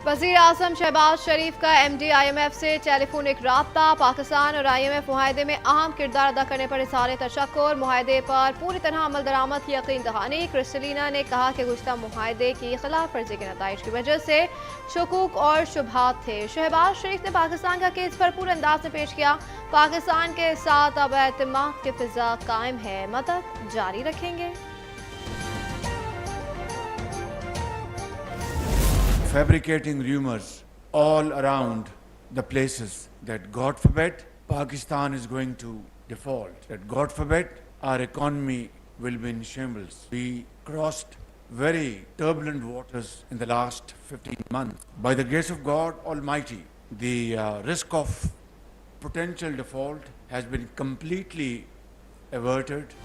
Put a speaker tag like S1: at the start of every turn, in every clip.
S1: वज़ीर आज़म शहबाज शरीफ का MD IMF से टेलीफोनिक राब्ता। पाकिस्तान और IMF मुआहदे में अहम किरदार अदा करने पर इज़हार तशक्कुर। मुआहदे पर पूरी तरह अमल दरामद की यकीन दहानी। क्रिस्टलिना ने कहा कि गुज़श्ता मुआहदे की खिलाफ वर्जी के नताइज की वजह से शकूक और शुबहात थे। शहबाज शरीफ ने पाकिस्तान का केस भरपूर अंदाज में पेश किया। पाकिस्तान के साथ अब एतमाद की फिजा कायम है, मदद जारी रखेंगे।
S2: Fabricating rumors all around the places that God forbid Pakistan is going to default, that God forbid our economy will be in shambles. We crossed very turbulent waters in the last 15 months. By the grace of God Almighty, the risk of potential default has been completely averted.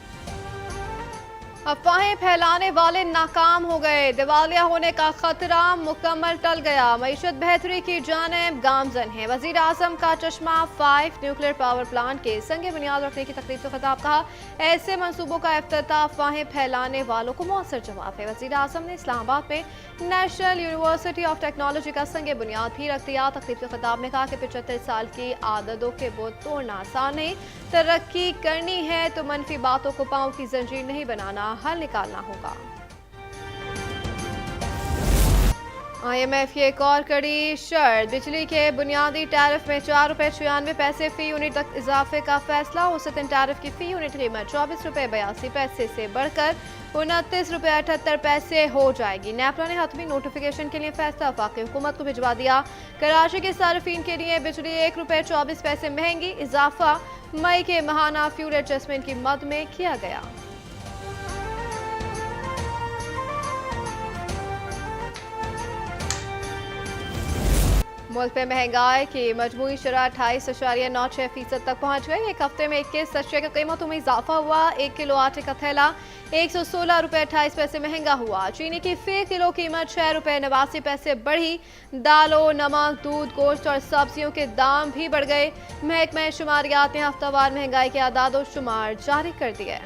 S1: अफवाहें फैलाने वाले नाकाम हो गए। दिवालिया होने का खतरा मुकम्मल टल गया। मईशत बेहतरी की जानिब गामजन है। वज़ीर आज़म का चश्मा 5 न्यूक्लियर पावर प्लांट के संग बुनियाद रखने की तकरीब से खिताब। कहा, ऐसे मंसूबों का इफ्तिताह अफवाहें फैलाने वालों को मौसर जवाब है। वज़ीर आज़म ने इस्लामाबाद में नेशनल यूनिवर्सिटी ऑफ टेक्नोलॉजी का संग बुनियाद भी रख दिया। तकरीब से खिताब में कहा कि 75 साल की आदतों के बुत तोड़ना आसान नहीं। तरक्की करनी है तो मनफी बातों को पांव की जंजीर नहीं बनाना, हल निकालना होगा। IMF की एक और कड़ी शर्त। बिजली के बुनियादी टैरिफ में 4 रुपये 96 पैसे फी यूनिट तक इजाफे का फैसला। औसतन टैरिफ की फी यूनिट कीमत 24 रुपये 82 पैसे से बढ़कर 29 रुपये 78 पैसे हो जाएगी। नेपला ने हतमी नोटिफिकेशन के लिए फैसला वफाकी हुकूमत को भिजवा दिया। कराची के सार्फिन के लिए बिजली 1 रुपये 24 पैसे महंगी। इजाफा मई के माहाना फ्यूल एडजस्टमेंट की मद में किया गया। मुल्क में महंगाई की मजमूई शरह 28.96% तक पहुँच गई। एक हफ्ते में 21 अशिया की कीमतों में इजाफा हुआ। 1 किलो आटे का थैला 116 रुपये 28 पैसे महंगा हुआ। चीनी की फी किलो कीमत 6 रुपये 89 पैसे बढ़ी। दालों, नमक, दूध, गोश्त और सब्जियों के दाम भी बढ़ गए। महकमा शुमारियात ने हफ्तावार महंगाई के आदाद और शुमार जारी कर दिए।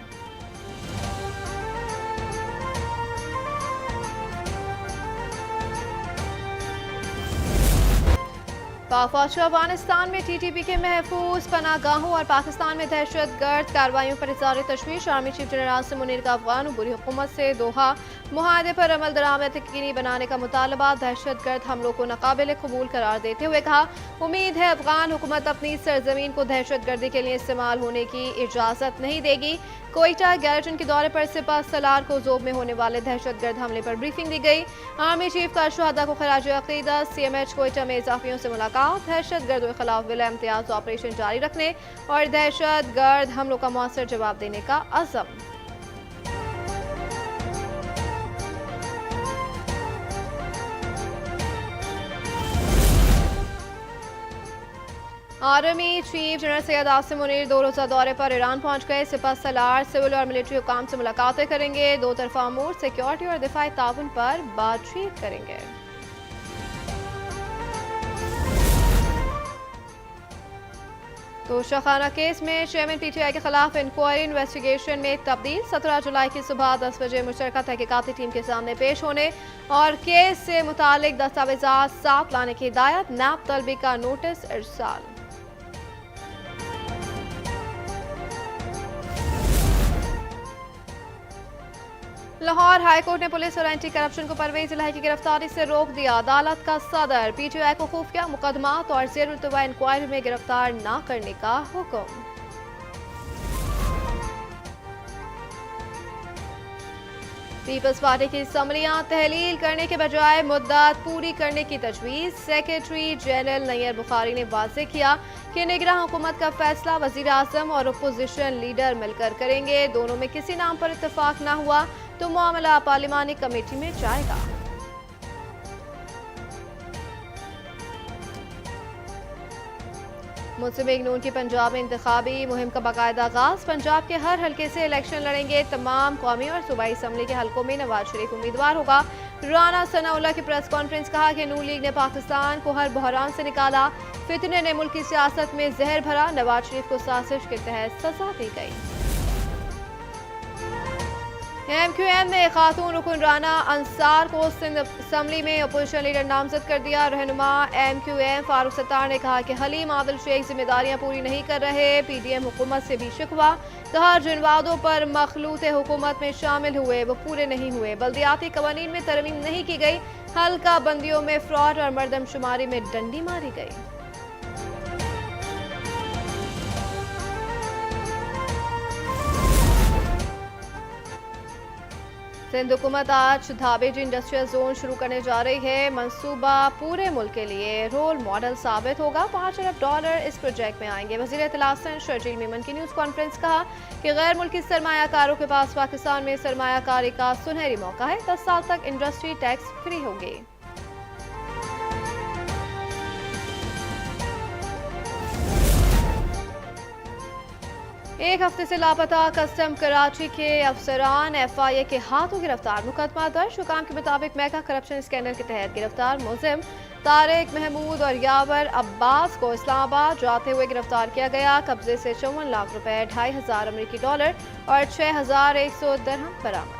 S1: पाक फौज को अफगानिस्तान में TTP के महफूज पनागाहों और पाकिस्तान में दहशत गर्द कार्रवाइयों पर इज़हार तशवीश। Army chief general Asim Munir का अफगान बुरी हुकूमत से दोहा मुआहदे पर अमल दरामद यकीनी बनाने का मुतालबा। दहशत गर्द हमलों को नाकाबिल कबूल करार देते हुए कहा, उम्मीद है अफगान हुकूमत अपनी सरजमीन को दहशत गर्दी के लिए इस्तेमाल होने की इजाज़त नहीं देगी। कोयटा गैरटन के दौरे पर सिपा सलार को जोब में होने वाले दहशत गर्द हमले पर ब्रीफिंग दी गई। आर्मी चीफ का शुहदा को खराज अकीदत। CMH कोयटा में इजाफियों से मुलाकात। दहशत गर्दों के खिलाफ बिला इम्तियाज ऑपरेशन जारी रखने और दहशत गर्द हमलों का मौसर जवाब देने का अज़म। Army chief general Syed Asim Munir 2 रोज़ा दौरे पर ईरान पहुंच गए। सिपा सलार, सिविल और मिलिट्री हुकाम से मुलाकातें करेंगे। 2 तरफा अमूर, सिक्योरिटी और दिफाई ताउन पर बातचीत करेंगे। तोशाखाना केस में चेयरमैन PTI के खिलाफ इंक्वायरी इन्वेस्टिगेशन में तब्दील। 17 जुलाई की सुबह 10 बजे मुश्तरका तहकीकाती टीम के सामने पेश होने और केस से मुतालिक दस्तावेजात साथ लाने की हिदायत। नैब तलबी का नोटिस इरसाल। लाहौर हाईकोर्ट ने पुलिस और एंटी करप्शन को परवेज इलाही की गिरफ्तारी से रोक दिया। अदालत का सदर PTI को खुफिया मुकदमात और ज़ेर-उल-तवा इंक्वायरी में गिरफ्तार न करने का हुक्म। पीपल्स पार्टी की असम्बलियां तहलील करने के बजाय मुद्दत पूरी करने की तजवीज़। सेक्रेटरी जनरल नैयर बुखारी ने वाज़ेह किया कि निगरान हुकूमत का फैसला वज़ीर आज़म और अपोजिशन लीडर मिलकर करेंगे। दोनों में किसी नाम पर इत्तेफाक न हुआ तो मामला पार्लिमानी कमेटी में जाएगा। मुस्लिम लीग नून की पंजाब में इंतखाबी मुहिम का बाकायदा आगाज। पंजाब के हर हल्के से इलेक्शन लड़ेंगे। तमाम कौमी और सूबाई असम्बली के हल्कों में नवाज शरीफ उम्मीदवार होगा। राना सनाउल्लाह की प्रेस कॉन्फ्रेंस। कहा कि नून लीग ने पाकिस्तान को हर बहरान से निकाला। फितने ने मुल्क की सियासत में जहर भरा। नवाज शरीफ को साजिश के तहत सजा दी गई। MQM ने खातून रुकन राना अंसार को सिंध असम्बली में अपोजिशन लीडर नामजद कर दिया। रहनुमा MQM फारूक सत्तार ने कहा कि हलीम आदिल शेख जिम्मेदारियां पूरी नहीं कर रहे। PDM हुकूमत से भी शिकवा, कहा जिन वादों पर मखलूत हुकूमत में शामिल हुए वो पूरे नहीं हुए। बल्दियाती कवानीन में तरमीम नहीं की गई। हल्का बंदियों में फ्रॉड और मरदमशुमारी में डंडी मारी गई। सिंध हुकूमत आज धाबेजी इंडस्ट्रियल जोन शुरू करने जा रही है। मंसूबा पूरे मुल्क के लिए रोल मॉडल साबित होगा। $5 अरब इस प्रोजेक्ट में आएंगे। वज़ीर इत्तलात शर्जील मेमन की न्यूज़ कॉन्फ्रेंस कहा कि गैर मुल्की सरमायाकारों के पास पाकिस्तान में सरमायाकारी का सुनहरी मौका है। 10 साल तक इंडस्ट्री टैक्स फ्री होगी। एक हफ्ते से लापता कस्टम कराची के अफसरान FIA के हाथों गिरफ्तार। मुकदमा दर्ज। हुकाम के मुताबिक मेगा करप्शन स्कैंडल के तहत गिरफ्तार मुलजिम तारिक महमूद और यावर अब्बास को इस्लामाबाद जाते हुए गिरफ्तार किया गया। कब्जे से 54 लाख रुपए, $2,500 और 6,100 दिरहम बरामद।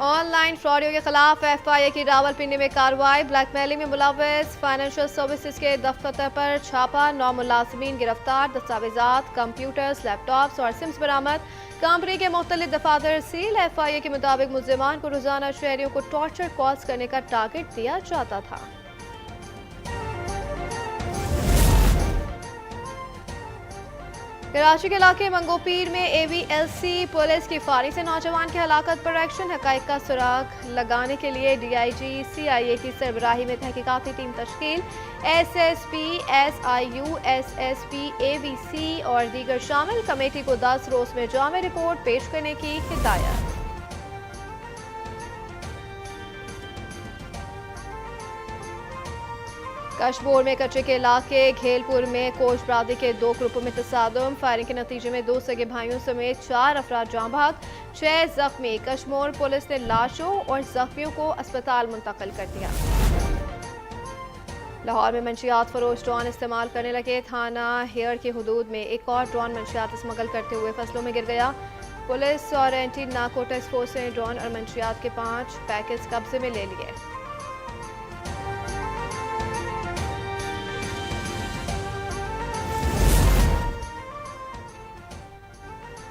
S1: ऑनलाइन फ्रॉडियों के खिलाफ FIA की रावलपिंडी में कार्रवाई। ब्लैकमेलिंग में मुलव्वस फाइनेंशियल सर्विसेज के दफ्तर पर छापा। 9 मुलाजमीन गिरफ्तार। दस्तावेजात, कंप्यूटर्स, लैपटॉप्स और सिम्स बरामद। कंपनी के मुख्तलिफ दफातर सील। FIA के मुताबिक मुलजिमान को रोजाना शहरियों को टॉर्चर कॉल्स करने का टारगेट दिया जाता था। कराची के इलाके मंगोपीर में AVLC पुलिस की फायरिंग से नौजवान की हलाकत पर एक्शन। हकाइक का सुराग लगाने के लिए DIG CIA की सरबराही में तहकीकाती team तश्कील। SSP, SIU, SSP, AVC और दीगर शामिल। कमेटी को 10 रोज में जामे रिपोर्ट पेश करने की हिदायत। कशबोर में कच्चे के इलाके घेलपुर में कोच बरादरी के 2 ग्रुपों में तसादुम। फायरिंग के नतीजे में 2 सगे भाइयों समेत 4 अफराद जाँ भाग, 6 जख्मी। कशमोर पुलिस ने लाशों और जख्मियों को अस्पताल मुंतकिल कर दिया। लाहौर में मंशियात फरोश ड्रोन इस्तेमाल करने लगे। थाना हेयर की हदूद में एक और ड्रोन मंशियात स्मगल करते हुए फसलों में गिर गया। पुलिस और एंटी नार्कोटिक्स फोर्स ने ड्रोन और मंशियात के 5 पैकेज कब्जे में ले लिए।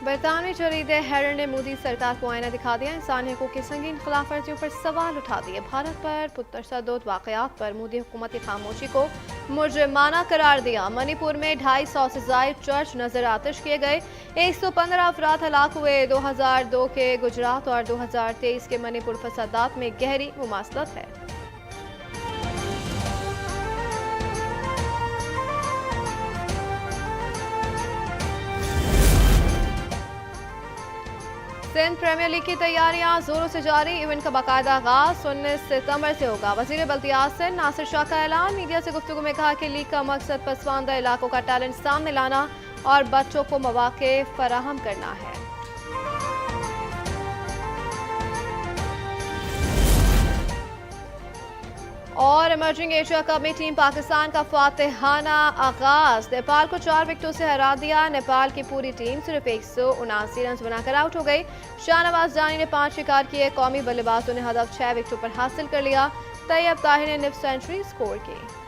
S1: बरतानवी जरीदे हेरल्ड ने मोदी सरकार को आईना दिखा दिया। इंसानी हकूक़ की संगीन खिलाफ वर्जियों पर सवाल उठा दिए। भारत पर पुरतशद्दुद वाक़यात पर मोदी हुकूमत की खामोशी को मुजरिमाना करार दिया। मणिपुर में 250 से ज़ायद चर्च नजर आतिश किए गए। 115 अफराद हलाक हुए। 2002 के गुजरात और 2023 के मणिपुर फसादात में गहरी मुमासलत है। सिंध प्रीमियर लीग की तैयारियां जोरों से जारी। इवेंट का बाकायदा आगाज 19 सितंबर से होगा। वजीर बल्दियात सिंध नासिर शाह का ऐलान। मीडिया से गुफ्तगू में कहा कि लीग का मकसद पसमानदा इलाकों का टैलेंट सामने लाना और बच्चों को मौके फराहम करना है। और इमर्जिंग एशिया कप में टीम पाकिस्तान का फातिहाना आगाज। नेपाल को 4 विकेटों से हरा दिया। नेपाल की पूरी टीम सिर्फ 179 रन बनाकर आउट हो गई। शाहनवाज जानी ने 5 शिकार किए। कौमी बल्लेबाजों ने हदफ 6 विकेटों पर हासिल कर लिया। तैयब ताहिर ने निफ सेंचुरी स्कोर की।